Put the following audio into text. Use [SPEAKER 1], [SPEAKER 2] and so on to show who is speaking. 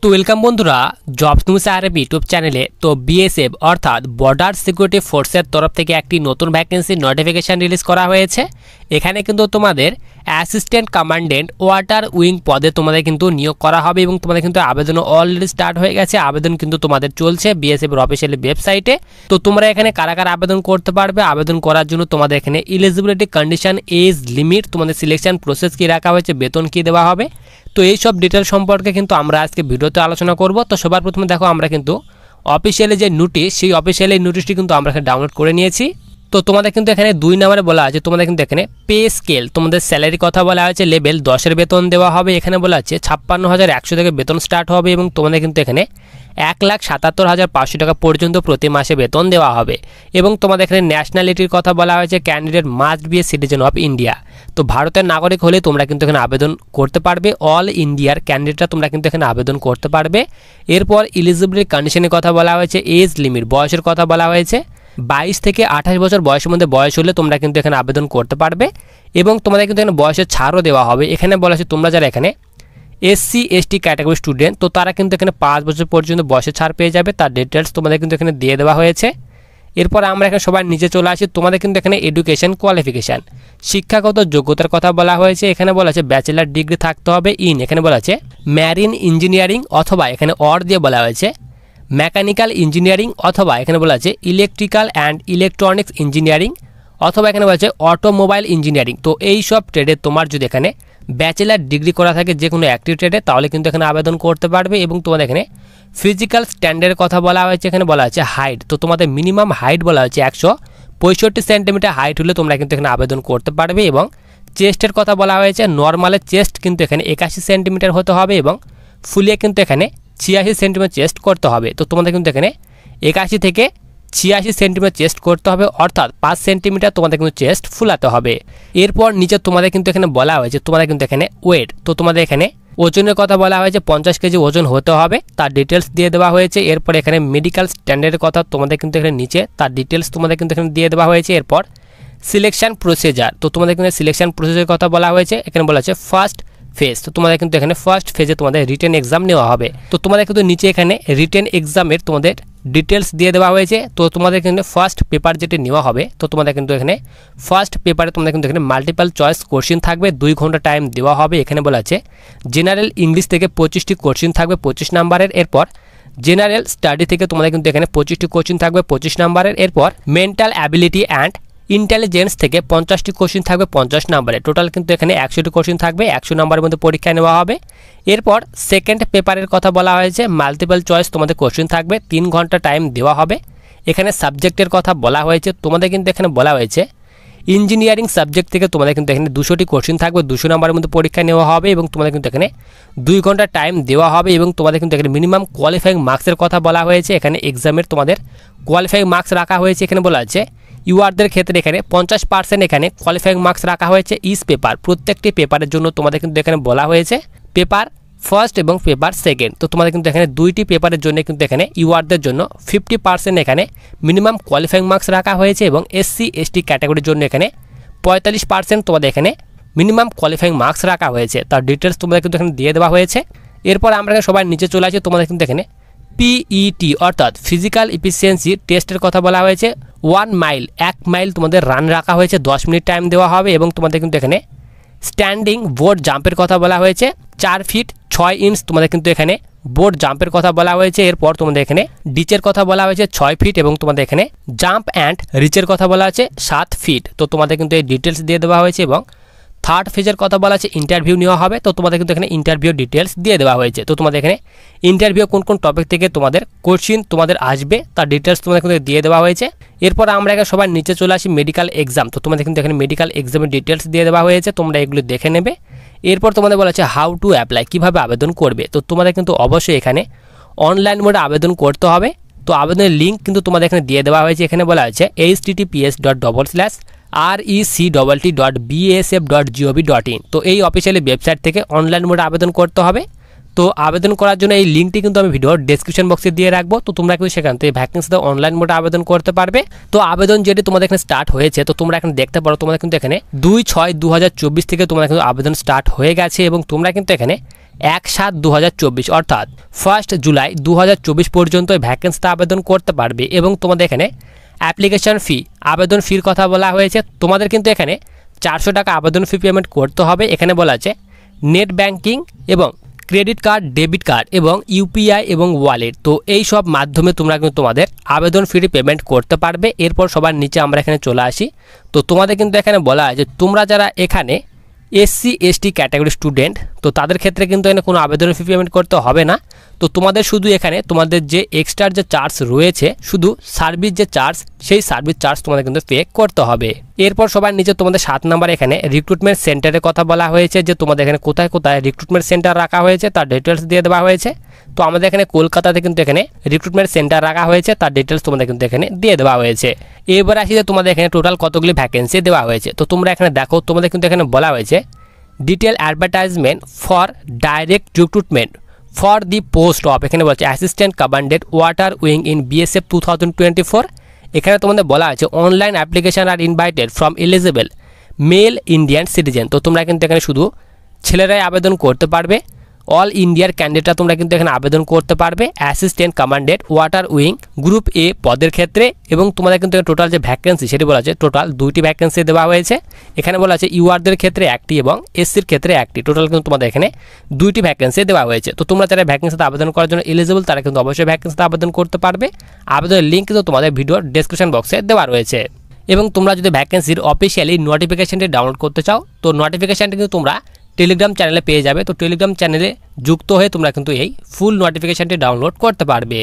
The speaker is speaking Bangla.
[SPEAKER 1] তো ওয়েলকাম বন্ধুরা জবস নিউজ আরব ইউটিউব চ্যানেলে। তো বিএসএফ অর্থাৎ বর্ডার সিকিউরিটি ফোর্সের তরফ থেকে একটি নতুন ভ্যাকেন্সি নোটিফিকেশন রিলিজ করা হয়েছে। এখানে কিন্তু তোমাদের অ্যাসিস্ট্যান্ট কমান্ডেন্ট ওয়াটার উইং পদে তোমাদের কিন্তু নিয়োগ করা হবে এবং তোমাদের কিন্তু আবেদন অলরেডি স্টার্ট হয়ে গেছে। আবেদন কিন্তু তোমাদের চলছে বিএসএফ এর অফিসিয়াল ওয়েবসাইটে। তো তোমরা এখানে কারা কারা আবেদন করতে পারবে, আবেদন করার জন্য তোমাদের এখানে এলিজিবিলিটি কন্ডিশন, এজ লিমিট, তোমাদের সিলেকশন প্রসেস কি রাখা হয়েছে, বেতন কি দেওয়া হবে, তো এই সব ডিটেল সম্পর্কে কিন্তু আমরা আজকে ভিডিওতে আলোচনা করব। তো সবার প্রথমে দেখো আমরা কিন্তু অফিসিয়ালি যে নোটিশ, সেই অফিসিয়ালি নোটিশটি কিন্তু আমরা এখানে ডাউনলোড করে নিয়েছি। তো তোমাদের কিন্তু এখানে 2 নম্বরে বলা আছে তোমাদের কিন্তু এখানে পে স্কেল, তোমাদের স্যালারি কথা বলা হয়েছে লেভেল 10-এর বেতন দেওয়া হবে। এখানে বলা আছে 56,100 থেকে বেতন স্টার্ট হবে এবং তোমাদের কিন্তু এখানে 1,77,500 টাকা পর্যন্ত প্রতি মাসে বেতন দেওয়া হবে। এবং তোমাদের এখানে ন্যাশনালিটির কথা বলা হয়েছে candidate must B a citizen of India. তো ভারতের নাগরিক হলে তোমরা কিন্তু এখানে আবেদন করতে পারবে। অল ইন্ডিয়ার ক্যান্ডিডেটরা তোমরা কিন্তু এখানে আবেদন করতে পারবে। এরপর এলিজিবিলিটি কন্ডিশনের কথা বলা হয়েছে, এজ লিমিট, বয়সের কথা বলা হয়েছে 22 থেকে 28 বছর বয়সের মধ্যে বয়স হলে তোমরা কিন্তু এখানে আবেদন করতে পারবে এবং তোমাদের কিন্তু এখানে বয়সের ছাড়ও দেওয়া হবে। এখানে বলা আছে তোমরা যারা এখানে SC ST ক্যাটাগরি স্টুডেন্ট, তো তারা কিন্তু এখানে 5 বছর পর্যন্ত বয়সের ছাড় পেয়ে যাবে। তার ডিটেলস তোমাদের কিন্তু এখানে দিয়ে দেওয়া হয়েছে। এরপর আমরা এখানে সবাই নিচে চলে আসি। তোমাদের কিন্তু এখানে এডুকেশন কোয়ালিফিকেশান, শিক্ষাগত যোগ্যতার কথা বলা হয়েছে। এখানে বলা আছে ব্যাচেলার ডিগ্রি থাকতে হবে ইন, এখানে বলা আছে ম্যারিন ইঞ্জিনিয়ারিং অথবা এখানে দিয়ে বলা হয়েছে মেকানিক্যাল ইঞ্জিনিয়ারিং অথবা এখানে বলা আছে ইলেকট্রিক্যাল অ্যান্ড ইলেকট্রনিক্স ইঞ্জিনিয়ারিং অথবা এখানে বলা আছে অটোমোবাইল ইঞ্জিনিয়ারিং। তো এই সব ট্রেডে তোমার যদি এখানে ব্যাচেলার ডিগ্রি করা থাকে যে কোনো একটি ট্রেডে, তাহলে কিন্তু এখানে আবেদন করতে পারবে। এবং তোমাদের এখানে ফিজিক্যাল স্ট্যান্ডার্ডের কথা বলা হয়েছে। এখানে বলা আছে হাইট, তো তোমাদের মিনিমাম হাইট বলা হয়েছে 165 সেন্টিমিটার হাইট হলে তোমরা কিন্তু এখানে আবেদন করতে পারবে। এবং চেস্টের কথা বলা হয়েছে নর্মালের চেস্ট কিন্তু এখানে 81 সেন্টিমিটার হতে হবে এবং ফুলিয়ে কিন্তু এখানে 86 সেন্টিমিটার চেস্ট করতে হবে। তো তোমাদের কিন্তু এখানে 81 থেকে 86 সেন্টিমিটার চেস্ট করতে হবে, অর্থাৎ 5 সেন্টিমিটার তোমাদের কিন্তু চেস্ট ফুলাতে হবে। এরপর নিচে তোমাদের কিন্তু এখানে বলা হয়েছে তোমাদের কিন্তু এখানে ওয়েট, তো তোমাদের এখানে ওজনের কথা বলা হয়েছে 50 কেজি ওজন হতে হবে, তার ডিটেলস দিয়ে দেওয়া হয়েছে। এরপর এখানে মেডিকেল স্ট্যান্ডার্ডের কথা তোমাদের কিন্তু এখানে নিচে তার ডিটেলস তোমাদের কিন্তু এখানে দিয়ে দেওয়া হয়েছে। এরপর সিলেকশন প্রসিজার, তো তোমাদের কিন্তু সিলেকশন প্রসিজারের কথা বলা হয়েছে। এখানে বলা আছে ফার্স্ট ফেজ, তো তোমাদের কিন্তু এখানে ফার্স্ট ফেজে তোমাদের রিটেন এক্সাম নেওয়া হবে। তো তোমাদের কিন্তু নিচে এখানে রিটেন এক্সামের তোমাদের ডিটেলস দিয়ে দেওয়া হয়েছে। তো তোমাদের কিন্তু ফার্স্ট পেপার যেটি নেওয়া হবে, তো তোমাদের কিন্তু এখানে ফার্স্ট পেপারে তোমাদের কিন্তু এখানে মাল্টিপল চয়েস কোশ্চেন থাকবে, 2 ঘন্টা টাইম দেওয়া হবে। এখানে বলা আছে জেনারেল ইংলিশ থেকে 25টি কোশ্চেন থাকবে 25 নাম্বারের। এরপর জেনারেল স্টাডি থেকে তোমাদের কিন্তু এখানে 25টি কোশ্চেন থাকবে 25 নাম্বারের। এরপর মেন্টাল অ্যাবিলিটি অ্যান্ড ইন্টেলিজেন্স থেকে 50টি কোশ্চেন থাকবে 50 নাম্বারে। টোটাল কিন্তু এখানে 100টি কোশ্চেন থাকবে, 100 নাম্বারের মধ্যে পরীক্ষা নেওয়া হবে। এরপর সেকেন্ড পেপারের কথা বলা হয়েছে মাল্টিপল চয়েস তোমাদের কোশ্চেন থাকবে, 3 ঘন্টা টাইম দেওয়া হবে। এখানে সাবজেক্টের কথা বলা হয়েছে, তোমাদের কিন্তু এখানে বলা হয়েছে ইঞ্জিনিয়ারিং সাবজেক্ট থেকে তোমাদের কিন্তু এখানে 200টি কোশ্চেন থাকবে, 200 নাম্বারের মধ্যে পরীক্ষা নেওয়া হবে এবং তোমাদের কিন্তু এখানে 2 ঘন্টা টাইম দেওয়া হবে। এবং তোমাদের কিন্তু এখানে মিনিমাম কোয়ালিফাইং মার্কসের কথা বলা হয়েছে। এখানে এক্সামের তোমাদের কোয়ালিফাইং মার্কস রাখা হয়েছে। এখানে বলা আছে ইউআরদের ক্ষেত্রে এখানে 50% এখানে কোয়ালিফাইং মার্কস রাখা হয়েছে। ইস পেপার, প্রত্যেকটি পেপারের জন্য তোমাদের কিন্তু এখানে বলা হয়েছে পেপার ফার্স্ট এবং পেপার সেকেন্ড। তো তোমাদের কিন্তু এখানে 2টি পেপারের জন্য কিন্তু এখানে ইউআরদের জন্য 50% এখানে মিনিমাম কোয়ালিফাইং মার্কস রাখা হয়েছে এবং SC ST ক্যাটাগরির জন্য এখানে 45% তোমাদের এখানে মিনিমাম কোয়ালিফাইং মার্কস রাখা হয়েছে। তার ডিটেলস তোমাদের কিন্তু এখানে দিয়ে দেওয়া হয়েছে। এরপর আমরা সবাই নিচে চলে আসি। তোমাদের কিন্তু এখানে PET অর্থাৎ ফিজিক্যাল এফিসিয়েন্সি টেস্টের কথা বলা হয়েছে 1 মাইল, 1 মাইল তোমাদের রান রাখা হয়েছে, 10 মিনিট টাইম দেওয়া হবে। এবং তোমাদের কিন্তু এখানে স্ট্যান্ডিং বোর্ড জাম্পের কথা বলা হয়েছে 4 ফিট 6 ইঞ্চ তোমাদের কিন্তু এখানে বোর্ড জাম্পের কথা বলা হয়েছে। এরপর তোমাদের এখানে ডিচের কথা বলা হয়েছে 6 ফিট এবং তোমাদের এখানে জাম্প অ্যান্ড রিচের কথা বলা আছে 7 ফিট। তো তোমাদের কিন্তু এই ডিটেলস দিয়ে দেওয়া হয়েছে। এবং থার্ড ফেজের কথা বলা আছে ইন্টারভিউ নেওয়া হবে, তো তোমাদের কিন্তু এখানে ইন্টারভিউ ডিটেলস দিয়ে দেওয়া হয়েছে। তো তোমাদের এখানে ইন্টারভিউ কোন কোন টপিক থেকে তোমাদের কোশ্চেন তোমাদের আসবে তার ডিটেলস তোমাদের কিন্তু দিয়ে দেওয়া হয়েছে। এরপর আমরা এখানে সবাই নিচে চলে আসি মেডিকেল এক্সাম, তো তোমাদের কিন্তু এখানে মেডিকেল এক্সামের ডিটেলস দিয়ে দেওয়া হয়েছে, তোমরা এগুলো দেখে নেবে। এরপর তোমাদের বলা আছে হাউ টু অ্যাপ্লাই, কীভাবে আবেদন করবে। তো তোমাদের কিন্তু অবশ্যই এখানে অনলাইন মোডে আবেদন করতে হবে। তো আবেদনের লিঙ্ক কিন্তু তোমাদের এখানে দিয়ে দেওয়া হয়েছে। এখানে বলা আছে https://rectt.bsf.gov.in। তো এই অফিসিয়ালি ওয়েবসাইট থেকে অনলাইন মোডে আবেদন করতে হবে। তো আবেদন করার জন্য এই লিঙ্কটি কিন্তু আমি ভিডিওর ডেসক্রিপশন বক্সে দিয়ে রাখবো। তো তোমরা কিন্তু সেখান থেকে ভ্যাকেন্সিতে অনলাইন মোডে আবেদন করতে পারবে। তো আবেদন যেটি তোমাদের এখানে স্টার্ট হয়েছে, তো তোমরা এখানে দেখতে পারো তোমাদের কিন্তু এখানে 2/6/2024 থেকে তোমাদের কিন্তু আবেদন স্টার্ট হয়ে গেছে এবং তোমরা কিন্তু এখানে 1/7/2024 অর্থাৎ 1 জুলাই 2024 পর্যন্ত এই ভ্যাকেন্সিতে আবেদন করতে পারবে। এবং তোমাদের এখানে অ্যাপ্লিকেশন ফি, আবেদন ফির কথা বলা হয়েছে। তোমাদের কিন্তু এখানে 400 টাকা আবেদন ফি পেমেন্ট করতে হবে। এখানে বলা আছে নেট ব্যাংকিং এবং ক্রেডিট কার্ড, ডেবিট কার্ড এবং ইউপিআই এবং ওয়ালেট। তো এই সব মাধ্যমে তোমরা কিন্তু তোমাদের আবেদন ফি পেমেন্ট করতে পারবে। এরপর সবার নিচে আমরা এখানে চলে আসি। তো তোমাদের কিন্তু এখানে বলা হয় যে তোমরা যারা এখানে SC ST ক্যাটাগরি স্টুডেন্ট, তো তাদের ক্ষেত্রে কিন্তু এখানে কোনো আবেদন ফি পেমেন্ট করতে হবে না। তো তোমাদের শুধু এখানে তোমাদের যে এক্সট্রা যে চার্জ রয়েছে, শুধু সার্ভিস যে চার্জ, সেই সার্ভিস চার্জ তোমাদের কিন্তু পে করতে হবে। এরপর সবার নিচে তোমাদের 7 নাম্বার এখানে রিক্রুটমেন্ট সেন্টারের কথা বলা হয়েছে, যে তোমাদের এখানে কোথায় কোথায় রিক্রুটমেন্ট সেন্টার রাখা হয়েছে তার ডিটেলস দিয়ে দেওয়া হয়েছে। তো আমাদের এখানে কলকাতাতে কিন্তু এখানে রিক্রুটমেন্ট সেন্টার রাখা হয়েছে, তার ডিটেলস তোমাদের কিন্তু এখানে দিয়ে দেওয়া হয়েছে। এবার আসি যে তোমাদের এখানে টোটাল কতগুলি ভ্যাকেন্সি দেওয়া হয়েছে। তো তোমরা এখানে দেখো, তোমাদের কিন্তু এখানে বলা হয়েছে detail advertisement for direct recruitment for the post of, এখানে বলছে assistant commandant water wing in BSF 2024। এখানে তোমাদের বলা আছে online application are invited from eligible male Indian citizen. তো তোমরা কিন্তু এখানে শুধু ছেলেরাই আবেদন করতে পারবে। অল ইন্ডিয়ার ক্যান্ডিডেটরা তোমরা কিন্তু এখানে আবেদন করতে পারবে assistant commandant water wing group A পদের ক্ষেত্রে। এবং তোমাদের কিন্তু টোটাল যে ভ্যাকেন্সি সেটি বলা আছে টোটাল 2টি ভ্যাকেন্সি দেওয়া হয়েছে। এখানে বলা আছে ইউআরদের ক্ষেত্রে 1টি এবং SCর ক্ষেত্রে 1টি, টোটাল কিন্তু তোমাদের এখানে 2টি ভ্যাকেন্সি দেওয়া হয়েছে। তো তোমরা যারা ভ্যাকেন্সিতে আবেদন করার জন্য এলিজিবল তারা কিন্তু অবশ্যই ভ্যাকেন্সিতে আবেদন করতে পারবে। আবেদনের লিঙ্ক কিন্তু তোমাদের ভিডিওর ডেসক্রিপশন বক্সে দেওয়া রয়েছে। এবং তোমরা যদি ভ্যাকেন্সির অফিসিয়ালি নোটিফিকেশনটি ডাউনলোড করতে চাও, তো নোটিফিকেশনটি কিন্তু তোমরা টেলিগ্রাম চ্যানেলে পেয়ে যাবে। তো টেলিগ্রাম চ্যানেলে যুক্ত হয়ে তোমরা কিন্তু এই ফুল নোটিফিকেশনটি ডাউনলোড করতে পারবে।